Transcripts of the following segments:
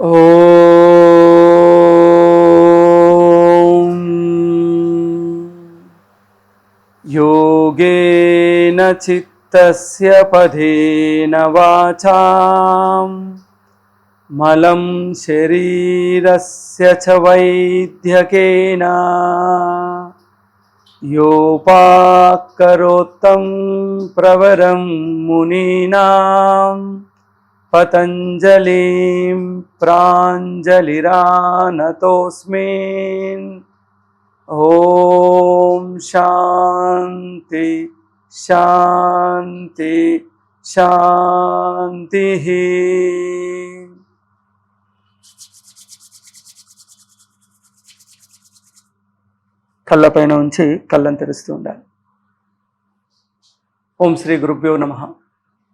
ఓం యోగేన చిత్తస్య పదేన వాచాం మలం శరీరస్య చ వైద్యకేన యోపాకరోత్తం ప్రవరం మునీనాం పతంజలిం ప్రాంజలిరానతోస్మి. ఓం శాంతి శాంతి శాంతి. కళ్ళపైన ఉంచి కళ్ళను తెరుస్తూ ఉండాలి. ఓం శ్రీ గురుభ్యో నమః.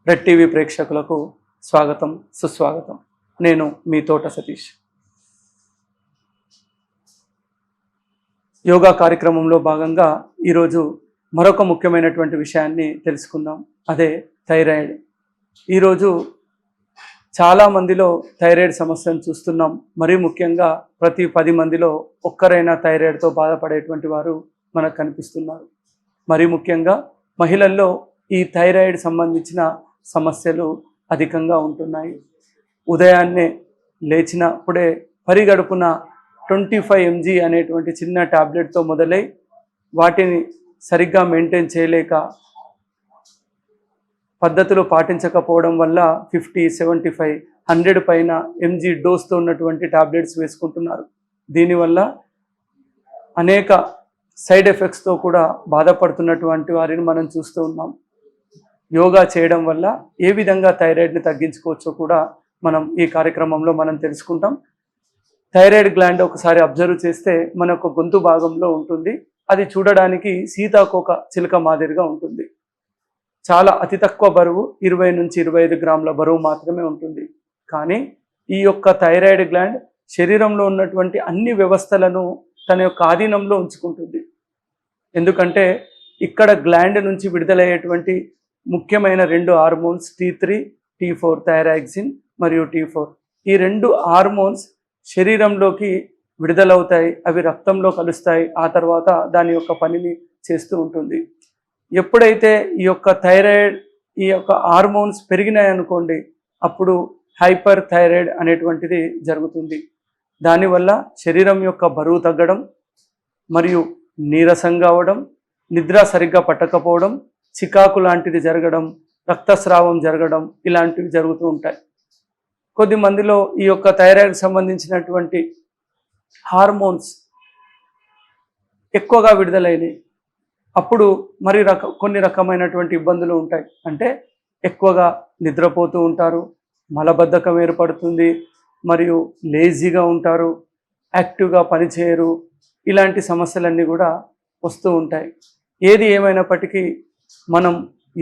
రెడ్ టీవీ ప్రేక్షకులకు స్వాగతం, సుస్వాగతం. నేను మీ తోట సతీష్. యోగా కార్యక్రమంలో భాగంగా ఈరోజు మరొక ముఖ్యమైనటువంటి విషయాన్ని తెలుసుకుందాం. అదే థైరాయిడ్. ఈరోజు చాలామందిలో థైరాయిడ్ సమస్యను చూస్తున్నాం. మరీ ముఖ్యంగా ప్రతి 10 మందిలో ఒక్కరైనా థైరాయిడ్తో బాధపడేటువంటి వారు మనకు కనిపిస్తున్నారు. మరీ ముఖ్యంగా మహిళల్లో ఈ థైరాయిడ్ సంబంధించిన సమస్యలు అధికంగా ఉంటున్నాయి. ఉదయాన్నే లేచినప్పుడే పరిగడుపున 25 mg అనేటువంటి చిన్న టాబ్లెట్తో మొదలై వాటిని సరిగ్గా మెయింటైన్ చేయలేక పద్ధతులు పాటించకపోవడం వల్ల 50, 75, 100 పైన mg డోస్తో ఉన్నటువంటి టాబ్లెట్స్ వేసుకుంటున్నారు. దీనివల్ల అనేక సైడ్ ఎఫెక్ట్స్తో కూడా బాధపడుతున్నటువంటి వారిని మనం చూస్తూ ఉన్నాం. యోగా చేయడం వల్ల ఏ విధంగా థైరాయిడ్ని తగ్గించుకోవచ్చో కూడా మనం ఈ కార్యక్రమంలో మనం తెలుసుకుంటాం. థైరాయిడ్ గ్లాండ్ ఒకసారి అబ్జర్వ్ చేస్తే మనకు గొంతు భాగంలో ఉంటుంది. అది చూడడానికి సీతాకోక చిలుక మాదిరిగా ఉంటుంది. చాలా అతి తక్కువ బరువు, 20 నుంచి 25 గ్రాముల బరువు మాత్రమే ఉంటుంది. కానీ ఈ యొక్క థైరాయిడ్ గ్లాండ్ శరీరంలో ఉన్నటువంటి అన్ని వ్యవస్థలను తన యొక్క ఆధీనంలో ఉంచుకుంటుంది. ఎందుకంటే ఇక్కడ గ్లాండ్ నుంచి విడుదలయ్యేటువంటి ముఖ్యమైన 2 హార్మోన్స్ T3, T4, థైరాక్సిన్ మరియు T4. ఈ 2 హార్మోన్స్ శరీరంలోకి విడుదలవుతాయి. అవి రక్తంలో కలుస్తాయి. ఆ తర్వాత దాని యొక్క పనిని చేస్తూ ఉంటుంది. ఎప్పుడైతే ఈ యొక్క థైరాయిడ్ ఈ యొక్క హార్మోన్స్ పెరిగినాయి అనుకోండి, అప్పుడు హైపర్ థైరాయిడ్ అనేటువంటిది జరుగుతుంది. దానివల్ల శరీరం యొక్క బరువు తగ్గడం మరియు నీరసంగా అవడం, నిద్ర సరిగ్గా పట్టకపోవడం, చికాకు లాంటిది జరగడం, రక్తస్రావం జరగడం ఇలాంటివి జరుగుతూ ఉంటాయి. కొద్ది మందిలో ఈ యొక్క థైరాయిడ్కి సంబంధించినటువంటి హార్మోన్స్ ఎక్కువగా విడుదలైనవి. అప్పుడు మరి కొన్ని రకమైనటువంటి ఇబ్బందులు ఉంటాయి. అంటే ఎక్కువగా నిద్రపోతూ ఉంటారు, మలబద్ధకం ఏర్పడుతుంది, మరియు లేజీగా ఉంటారు, యాక్టివ్గా పనిచేయరు. ఇలాంటి సమస్యలన్నీ కూడా వస్తూ ఉంటాయి. ఏది ఏమైనప్పటికీ మనం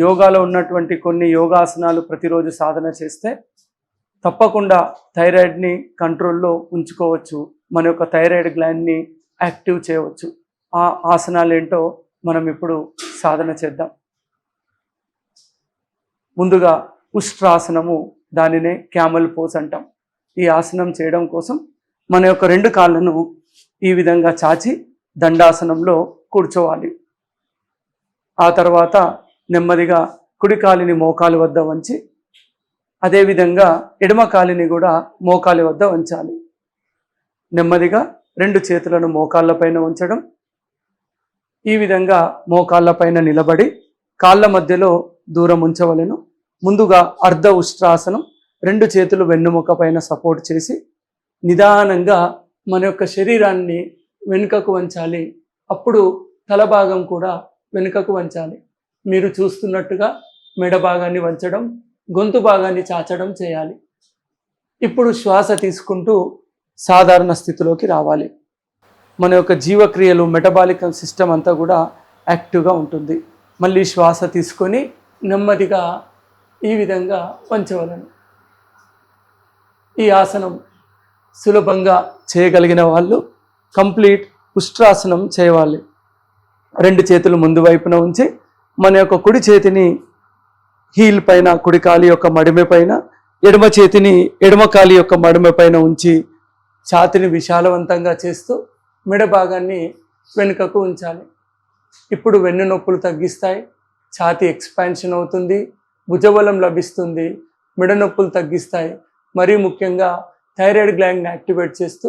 యోగాలో ఉన్నటువంటి కొన్ని యోగాసనాలు ప్రతిరోజు సాధన చేస్తే తప్పకుండా థైరాయిడ్ని కంట్రోల్లో ఉంచుకోవచ్చు. మన యొక్క థైరాయిడ్ గ్లాండ్ని యాక్టివ్ చేయవచ్చు. ఆ ఆసనాలు ఏంటో మనం ఇప్పుడు సాధన చేద్దాం. ముందుగా ఉష్ట్రాసనము, దానినే క్యామల్ పోజ్ అంటాం. ఈ ఆసనం చేయడం కోసం మన యొక్క 2 కాళ్ళను ఈ విధంగా చాచి దండాసనంలో కూర్చోవాలి. ఆ తర్వాత నెమ్మదిగా కుడి కాలిని మోకాలి వద్ద వంచి, అదేవిధంగా ఎడమ కాలిని కూడా మోకాలి వద్ద వంచాలి. నెమ్మదిగా 2 చేతులను మోకాళ్ళపైన ఉంచడం. ఈ విధంగా మోకాళ్ళపైన నిలబడి కాళ్ళ మధ్యలో దూరం ఉంచవలెను. ముందుగా అర్ధ ఉష్ట్రాసనం, 2 చేతులు వెన్నుముక పైన సపోర్ట్ చేసి నిదానంగా మన యొక్క శరీరాన్ని వెనుకకు వంచాలి. అప్పుడు తల భాగం కూడా వెనుకకు వంచాలి. మీరు చూస్తున్నట్టుగా మెడ భాగాన్ని వంచడం, గొంతు భాగాన్ని చాచడం చేయాలి. ఇప్పుడు శ్వాస తీసుకుంటూ సాధారణ స్థితిలోకి రావాలి. మన యొక్క జీవక్రియలు, మెటబాలిక్ సిస్టమ్ అంతా కూడా యాక్టివ్గా ఉంటుంది. మళ్ళీ శ్వాస తీసుకొని నెమ్మదిగా ఈ విధంగా వంచవలను. ఈ ఆసనం సులభంగా చేయగలిగిన వాళ్ళు కంప్లీట్ ఉష్ట్రాసనం చేయాలి. 2 చేతులు ముందు వైపున ఉంచి మన యొక్క కుడి చేతిని హీల్ పైన, కుడి కాలి యొక్క మడిమె పైన ఎడమ చేతిని ఎడమ కాలి యొక్క మడమ పైన ఉంచి ఛాతిని విశాలవంతంగా చేస్తూ మెడ భాగాన్ని వెనుకకు ఉంచాలి. ఇప్పుడు వెన్ను నొప్పులు తగ్గిస్తాయి, ఛాతీ ఎక్స్పాన్షన్ అవుతుంది, భుజబలం లభిస్తుంది, మెడ నొప్పులు తగ్గిస్తాయి. మరీ ముఖ్యంగా థైరాయిడ్ గ్లాండ్ని యాక్టివేట్ చేస్తూ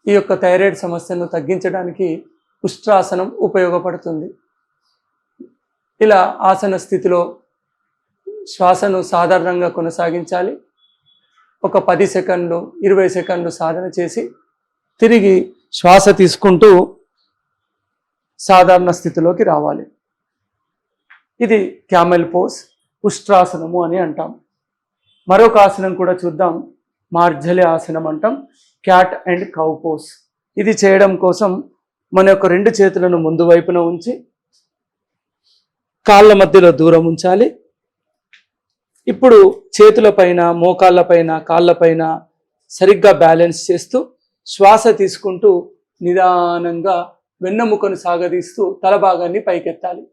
ఈ యొక్క థైరాయిడ్ సమస్యను తగ్గించడానికి ఉష్ట్రాసనం ఉపయోగపడుతుంది. ఇలా ఆసన స్థితిలో శ్వాసను సాధారణంగా కొనసాగించాలి. ఒక 10 సెకండ్లు 20 సెకండ్లు సాధన చేసి తిరిగి శ్వాస తీసుకుంటూ సాధారణ స్థితిలోకి రావాలి. ఇది క్యామెల్ పోజ్, ఉష్ట్రాసనము అని అంటాం. మరొక ఆసనం కూడా చూద్దాం, మార్జలి ఆసనం అంటాం, క్యాట్ అండ్ కౌ పోజ్. ఇది చేయడం కోసం మన యొక్క 2 చేతులను ముందు వైపున ఉంచి కాళ్ళ మధ్యలో దూరం ఉంచాలి. ఇప్పుడు చేతులపైన, మోకాళ్ళపైన, కాళ్ళపైన సరిగ్గా బ్యాలెన్స్ చేస్తూ శ్వాస తీసుకుంటూ నిదానంగా వెన్నెముకను సాగదీస్తూ తల భాగాన్ని పైకెత్తాలి.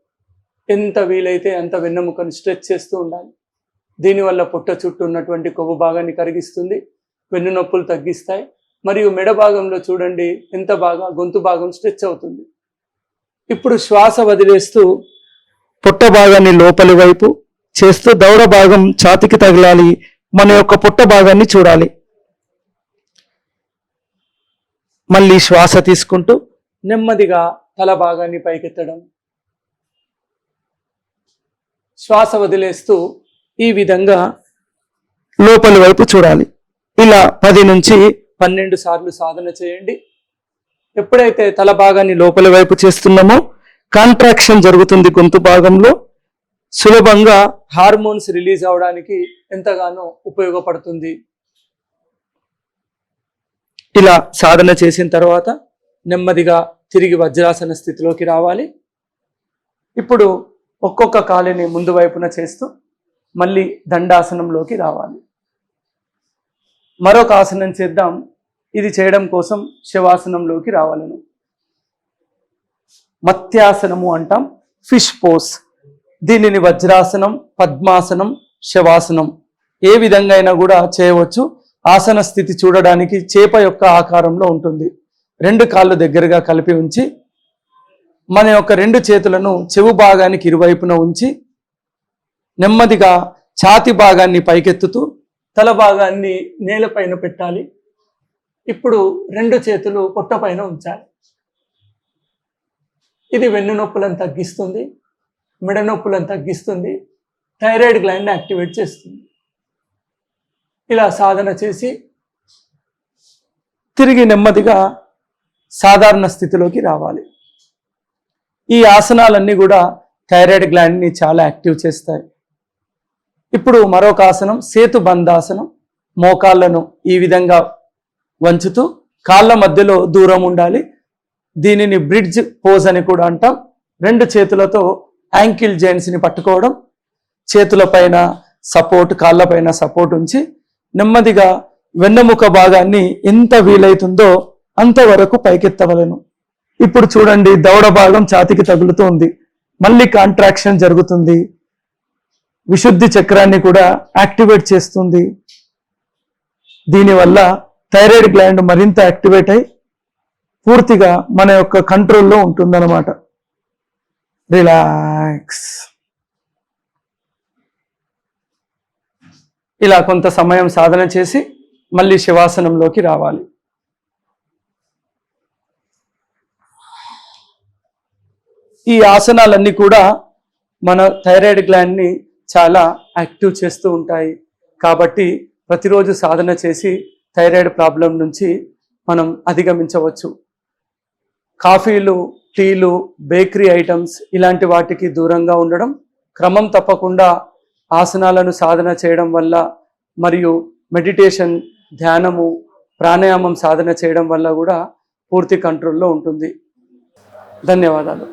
ఎంత వీలైతే అంత వెన్నెముకను స్ట్రెచ్ చేస్తూ ఉండాలి. దీనివల్ల పొట్ట చుట్టూ ఉన్నటువంటి కొవ్వు భాగాన్ని కరిగిస్తుంది, వెన్ను నొప్పులు తగ్గిస్తాయి. మరియు మెడ భాగంలో చూడండి ఎంత బాగా గొంతు భాగం స్ట్రెచ్ అవుతుంది. ఇప్పుడు శ్వాస వదిలేస్తూ పొట్ట భాగాన్ని లోపలి వైపు చేస్తూ దవడ భాగం ఛాతికి తగలాలి. మన యొక్క పొట్ట భాగాన్ని చూడాలి. మళ్ళీ శ్వాస తీసుకుంటూ నెమ్మదిగా తల భాగాన్ని పైకెత్తడం, శ్వాస వదిలేస్తూ ఈ విధంగా లోపలి వైపు చూడాలి. ఇలా 10 నుంచి 12 సార్లు సాధన చేయండి. ఎప్పుడైతే తల భాగాన్ని లోపలి వైపు చేస్తున్నామో కాంట్రాక్షన్ జరుగుతుంది గొంతు భాగంలో, సులభంగా హార్మోన్స్ రిలీజ్ అవడానికి ఎంతగానో ఉపయోగపడుతుంది. ఇలా సాధన చేసిన తర్వాత నెమ్మదిగా తిరిగి వజ్రాసన స్థితిలోకి రావాలి. ఇప్పుడు ఒక్కొక్క కాలిని ముందు వైపున చేస్తూ మళ్ళీ దండాసనంలోకి రావాలి. మరొక ఆసనం చేద్దాం. ఇది చేయడం కోసం శవాసనంలోకి రావాలను. మత్స్యాసనము అంటాం, ఫిష్ పోస్. దీనిని వజ్రాసనం, పద్మాసనం, శవాసనం ఏ విధంగా అయినా కూడా చేయవచ్చు. ఆసన స్థితి చూడడానికి చేప యొక్క ఆకారంలో ఉంటుంది. 2 కాళ్ళు దగ్గరగా కలిపి ఉంచి మన యొక్క 2 చేతులను చెవు భాగానికి ఇరువైపున ఉంచి నెమ్మదిగా ఛాతి భాగాన్ని పైకెత్తుతూ తల భాగాన్ని నేలపైన పెట్టాలి. ఇప్పుడు 2 చేతులు పొట్ట పైన ఉంచాలి. ఇది వెన్ను నొప్పులను తగ్గిస్తుంది, మెడ నొప్పులను తగ్గిస్తుంది, థైరాయిడ్ గ్లాండ్ని యాక్టివేట్ చేస్తుంది. ఇలా సాధన చేసి తిరిగి నెమ్మదిగా సాధారణ స్థితిలోకి రావాలి. ఈ ఆసనాలన్నీ కూడా థైరాయిడ్ గ్లాండ్ని చాలా యాక్టివ్ చేస్తాయి. ఇప్పుడు మరొక ఆసనం సేతుబంధాసనం. మోకాళ్ళను ఈ విధంగా వంచుతూ కాళ్ళ మధ్యలో దూరం ఉండాలి. దీనిని బ్రిడ్జ్ పోజ్ అని కూడా అంటాం. 2 చేతులతో యాంకిల్ జాయింట్స్ని పట్టుకోవడం, చేతుల పైన సపోర్ట్, కాళ్ళపైన సపోర్ట్ ఉంచి నెమ్మదిగా వెన్నెముక భాగాన్ని ఎంత వీలైతుందో అంతవరకు పైకెత్తవలను. ఇప్పుడు చూడండి దవడ భాగం ఛాతికి తగులుతుంది, మళ్ళీ కాంట్రాక్షన్ జరుగుతుంది, విశుద్ధి చక్రాన్ని కూడా యాక్టివేట్ చేస్తుంది. దీనివల్ల థైరాయిడ్ గ్లాండ్ మరింత యాక్టివేట్ అయి పూర్తిగా మన యొక్క కంట్రోల్లో ఉంటుందన్నమాట. రిలాక్స్. ఇలా కొంత సమయం సాధన చేసి మళ్ళీ శవాసనంలోకి రావాలి. ఈ ఆసనాలన్నీ కూడా మన థైరాయిడ్ గ్లాండ్ని చాలా యాక్టివ్ చేస్తూ ఉంటాయి. కాబట్టి ప్రతిరోజు సాధన చేసి థైరాయిడ్ ప్రాబ్లం నుంచి మనం అధిగమించవచ్చు. కాఫీలు, టీలు, బేకరీ ఐటమ్స్ ఇలాంటి వాటికి దూరంగా ఉండడం, క్రమం తప్పకుండా ఆసనాలను సాధన చేయడం వల్ల మరియు మెడిటేషన్, ధ్యానము, ప్రాణాయామం సాధన చేయడం వల్ల కూడా పూర్తి కంట్రోల్లో ఉంటుంది. ధన్యవాదాలు.